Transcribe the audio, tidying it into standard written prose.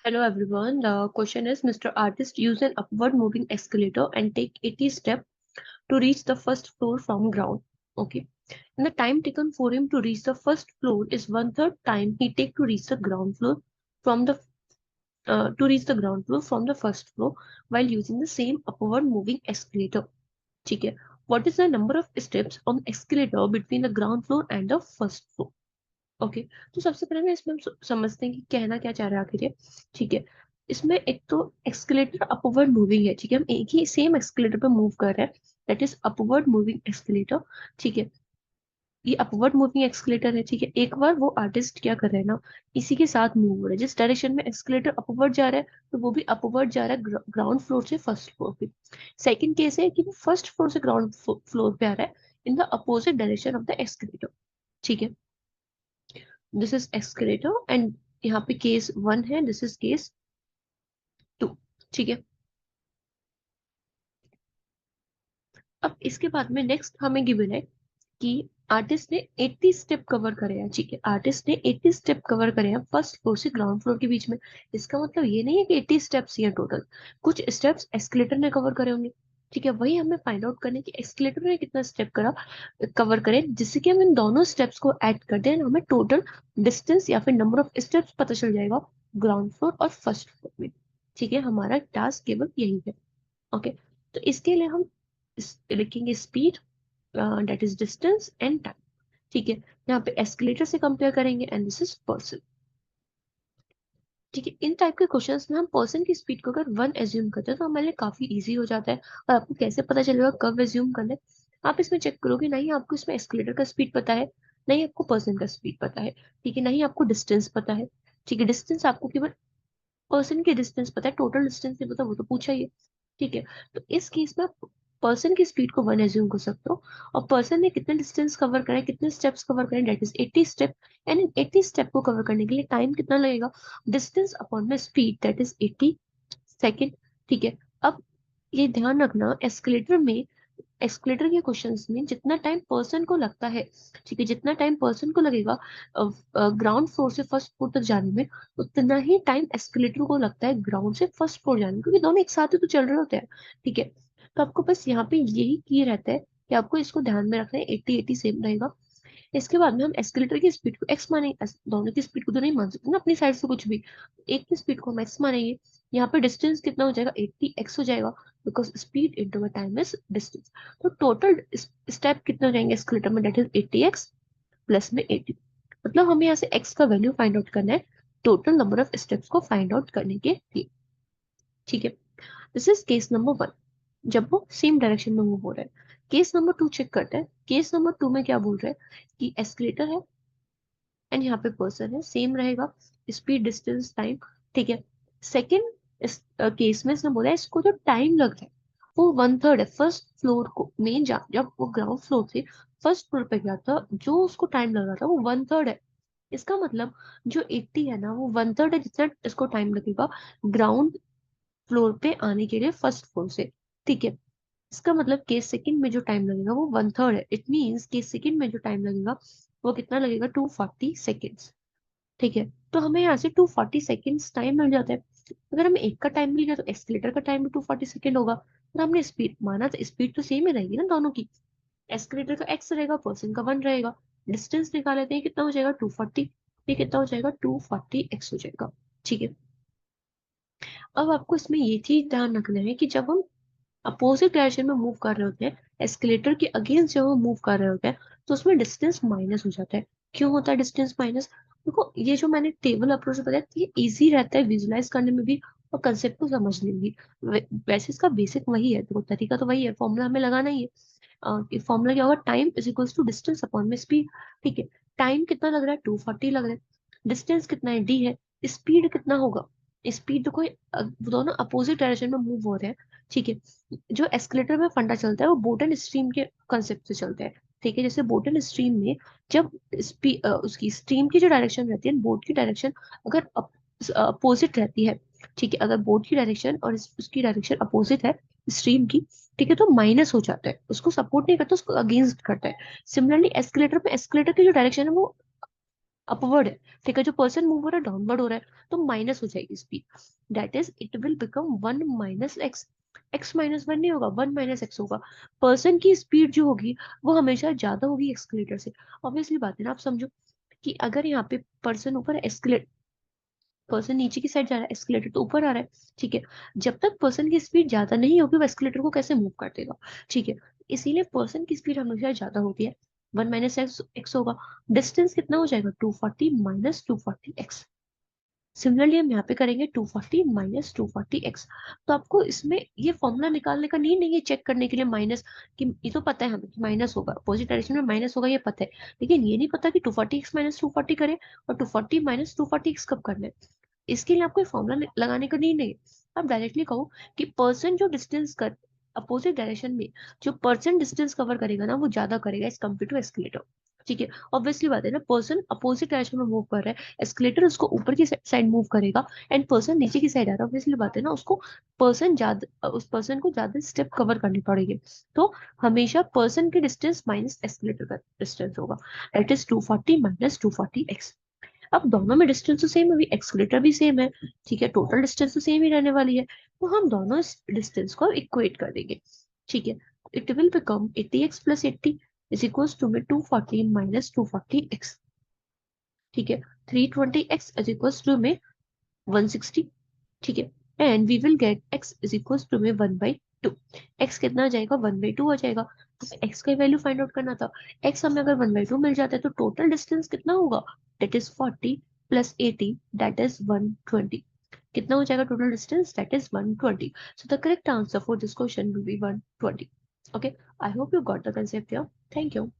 Hello everyone. The question is Mr. Artist use an upward moving escalator and take 80 steps to reach the first floor from ground. Okay. And the time taken for him to reach the first floor is one third time he take to reach the ground floor from the from the first floor while using the same upward moving escalator. ठीक है. What is the number of steps on escalator between the ground floor and the first floor? Okay. तो सबसे पहले ना इसमें हम समझते हैं कि कहना क्या चाह रहा है आखिर ये. ठीक है. इसमें एक तो एक्सकेलेटर अपवर्ड मूविंग है. ठीक है. हम एक ही सेम एक्सकेलेटर पे मूव कर रहे हैं. That is upward moving escalator. ठीक है. ये अपवर्ड मूविंग एक्सकेलेटर है. ठीक है. एक बार वो आर्टिस्ट क्या कर रहे हैं ना, इसी के साथ मूव हो रहा है. जिस डायरेक्शन में एक्सकेलेटर अपवर्ड जा रहा है तो वो भी अपवर्ड जा रहा है ग्राउंड फ्लोर से फर्स्ट फ्लोर पे. सेकंड केस है कि वो फर्स्ट फ्लोर से ग्राउंड फ्लोर पे आ रहा है in the opposite direction of the escalator. ठीक है. दिस इज एक्सकेलेटर एंड यहाँ पे केस 1 है. This is case 2. ठीक है. अब इसके बाद में नेक्स्ट हमें गिवन है कि आर्टिस्ट ने 80 स्टेप कवर करे हैं. ठीक है. आर्टिस्ट ने 80 स्टेप कवर करे हैं फर्स्ट फ्लोर से ग्राउंड फ्लोर के बीच में. इसका मतलब ये नहीं है कि 80 स्टेप्स ही हैं टोटल. कुछ स्टेप्स एस्केलेटर ने कवर करे होंगे. ठीक है. वही हमें फाइंड आउट करने की एस्केलेटर ने कितना स्टेप करा कवर करे, जिससे कि हम इन दोनों स्टेप्स को ऐड कर दें. हमें टोटल डिस्टेंस या फिर नंबर ऑफ स्टेप्स पता चल जाएगा ग्राउंड फ्लोर और फर्स्ट फ्लोर में. ठीक है. हमारा टास्क केवल यही है. ओके. तो इसके लिए हम लिखेंगे speed, that is distance and time. ठीक है. यहाँ पे एस्केलेटर से कंपेयर करेंगे एंड दिस इज पर्सन. ठीक है. इन टाइप के क्वेश्चंस में हम पर्सन की स्पीड को अगर 1 एज्यूम करते हैं तो हमारे लिए काफी इजी हो जाता है. और आपको कैसे पता चलेगा कब एज्यूम करना है, आप इसमें चेक करोगे. नहीं आपको इसमें एस्केलेटर का स्पीड पता है, नहीं आपको पर्सन का स्पीड पता है. ठीक है. नहीं आपको डिस्टेंस पता है. ठीक है. डिस्टेंस आपको केवल पर्सन की डिस्टेंस पता है, टोटल डिस्टेंस नहीं पता, वो तो पूछा ही है. ठीक है. तो इस केस में आप पर्सन की स्पीड को 1 एज्यूम कर सकते हो. और पर्सन ने कितने डिस्टेंस कवर करे, कितने स्टेप्स कवर करे, that is 80 step. And in 80 step को कवर करने के लिए टाइम कितना लगेगा, डिस्टेंस अपॉन में स्पीड, दैट इज 80 सेकेंड. ठीक है. अब ये ध्यान रखना एस्केलेटर में, एस्केलेटर के क्वेश्चंस में जितना टाइम पर्सन को लगता है, ठीक है, जितना टाइम पर्सन को लगेगा ग्राउंड फ्लोर से फर्स्ट फ्लोर तक जाने में, उतना ही टाइम एस्केलेटर को लगता है ग्राउंड से फर्स्ट फ्लोर जाने में, क्योंकि दोनों एक साथ ही तो चल रहे होते हैं. ठीक है. तो आपको बस यहाँ पे यही की रहता है कि आपको इसको ध्यान में रखना है. 80-80 सेम रहेगा. इसके बाद में हम एस्केलेटर की स्पीड को एक्स मानेंगे. दोनों की स्पीड को तो नहीं मान सकते ना अपनी साइड से कुछ भी. एक की स्पीड को हम एक्स मानेंगे. यहाँ पे डिस्टेंस कितना हो जाएगा, 80x हो जाएगा, because speed into time is distance. तो टोटल स्टेप कितने हो जाएंगे एस्केलेटर में, दैट इज 80x प्लस में 80. मतलब हमें यहाँ से x का वैल्यू फाइंड आउट करना है टोटल नंबर ऑफ स्टेप्स को फाइंड आउट करने के लिए. ठीक है. दिस इज केस नंबर 1, जब वो सेम डायरेक्शन में मूव हो रहा है. केस नंबर 2 चेक करते हैं. केस नंबर 2 में क्या बोल रहे हैं कि एस्केलेटर है एंड यहाँ पे पर्सन है, सेम रहेगा स्पीड डिस्टेंस टाइम. ठीक है. सेकेंड इस केस में इसने बोला है इसको जो टाइम लग रहा है वो वन थर्ड है. फर्स्ट फ्लोर को में जब वो ग्राउंड फ्लोर से फर्स्ट फ्लोर पे गया था, जो उसको टाइम लगा था वो वन थर्ड है. इसका मतलब जो 80 है ना वो वन थर्ड है जितना इसको टाइम लगेगा ग्राउंड फ्लोर पे आने के लिए फर्स्ट फ्लोर से. ठीक है. इसका मतलब केस सेकंड में जो टाइम लगेगा वो वन थर्ड है. इट मींस केस सेकंड में जो टाइम लगेगा वो कितना लगेगा, 240 सेकेंड्स. ठीक है. तो हमें यहाँ से 240 सेकेंड्स टाइम मिल जाता है. अगर हमें एक का टाइम मिल गया तो एस्केलेटर का टाइम भी 240 सेकेंड होगा. और हमने स्पीड माना तो स्पीड तो सेम ही रहेगी ना दोनों की. एस्केलेटर का एक्स रहेगा, पर्सन का 1 रहेगा. डिस्टेंस निकाल लेते हैं कितना हो जाएगा, 240. ये कितना हो जाएगा, 240x हो जाएगा. ठीक है. अब आपको इसमें ये चीज ध्यान रखना है कि जब हम अपोजिट डायरेक्शन में मूव कर रहे होते हैं, एस्केलेटर के अगेंस्ट जब हम मूव कर रहे होते हैं, तो उसमें डिस्टेंस माइनस हो जाता है. क्यों होता है डिस्टेंस माइनस, देखो ये जो मैंने टेबल अप्रोच बताया ये इजी रहता है विजुलाइज करने में भी और कंसेप्ट को समझने में भी. वैसे इसका बेसिक वही है, देखो तरीका तो वही है, फॉर्मूला हमें लगाना ही है. फॉर्मूला क्या होगा, time is equals to distance upon में स्पीड. ठीक है. टाइम कितना लग रहा है, 240 लग रहा है. डिस्टेंस कितना है, डी है. स्पीड कितना होगा, स्पीड तो कोई दोनों अपोजिट डायरेक्शन में मूव हो रहे हैं. ठीक है. जो एस्केलेटर में फंडा चलता है वो बोट एंड स्ट्रीम के कंसेप्ट से चलता है. ठीक है. जैसे बोट एंड स्ट्रीम में जब उसकी स्ट्रीम की जो डायरेक्शन रहती है, बोट की डायरेक्शन अगर अपोजिट रहती है, ठीक है, अगर बोट की डायरेक्शन और उसकी डायरेक्शन अपोजिट है स्ट्रीम की, ठीक है, तो माइनस हो जाता है, उसको सपोर्ट नहीं करता, उसको अगेंस्ट करता है. सिमिलरली एस्केलेटर में एस्केलेटर की जो डायरेक्शन है वो अपवर्ड है, ठीक है, जो पर्सन मूव हो रहा है डाउनवर्ड हो रहा है, तो माइनस हो जाएगी speed. That is it will become 1 - x। x -1 नहीं होगा, 1 - x होगा। पर्सन की स्पीड जो होगी वो हमेशा ज्यादा होगी एक्सकलेटर से। ऑब्वियसली बात है ना, आप समझो कि अगर यहाँ पे पर्सन ऊपर एस्केलेट, पर्सन नीचे की साइड जा रहा है, एस्केलेटर तो ऊपर आ रहा है, ठीक है। जब तक पर्सन की स्पीड ज्यादा नहीं होगी वो एस्केलेटर को कैसे मूव कर देगा, ठीक है। इसीलिए पर्सन की स्पीड हमेशा ज्यादा होती है, 1 - x होगा। डिस्टेंस कितना हो जाएगा, 240 - 240 x। सिमिलरली हम यहाँ पे करेंगे 240 - 240 x। तो आपको इसमें ये फॉर्मूला निकालने का नीड नहीं है, चेक करने के लिए माइनस, कि ये तो पता है हमें कि माइनस होगा, अपोजिट डायरेक्शन में माइनस होगा, ये पता है। लेकिन ये नहीं पता कि 240x - 240 करें और 240 - 240x कब करना है। इसके लिए आपको फॉर्मूला लगाने का नीड नहीं है। आप डायरेक्टली कहो कि पर्सन जो डिस्टेंस कर अपोजिट डायरेक्शन में, जो पर्सन डिस्टेंस कवर करेगा ना वो ज्यादा करेगा एज कम्पेयर टू एस्केलेटर, ठीक है। ऑब्वियसली बात है ना, पर्सन अपोजिट डायरेक्शन में मूव कर रहा है, एस्केलेटर उसको ऊपर की साइड मूव करेगा, एंड पर्सन नीचे की साइड आ रहा है, ऑब्वियसली बात है ना, उसको पर्सन ज्यादा, उस पर्सन को ज्यादा स्टेप कवर करनी पड़ेगी। तो हमेशा पर्सन की डिस्टेंस माइनस एस्केलेटर का डिस्टेंस होगा, दैट इज 240 - 240x। अब दोनों में डिस्टेंस तो सेम है, अभी एक्सकलेटर भी सेम है, ठीक है, टोटल डिस्टेंस तो सेम ही रहने वाली है, तो हम दोनों इस डिस्टेंस को इक्वेट कर देंगे, ठीक है। It will become 80x + 80 is equals to में 240 - 240x, ठीक है। 320x इज इक्वल्स टू में 160, ठीक है। And we will get x is equals to में 1/2। x कितना आ जाएगा, 1/2 आ जाएगा। तो x का वैल्यू फाइंड आउट करना था। x हमें अगर 1/2 मिल जाता है तो टोटल डिस्टेंस कितना होगा, दैट इज 40 + 80, दैट इज 120। कितना हो जाएगा total distance, that is 120। So the correct answer for this question will be 120। Okay, I hope you got the concept here. Thank you.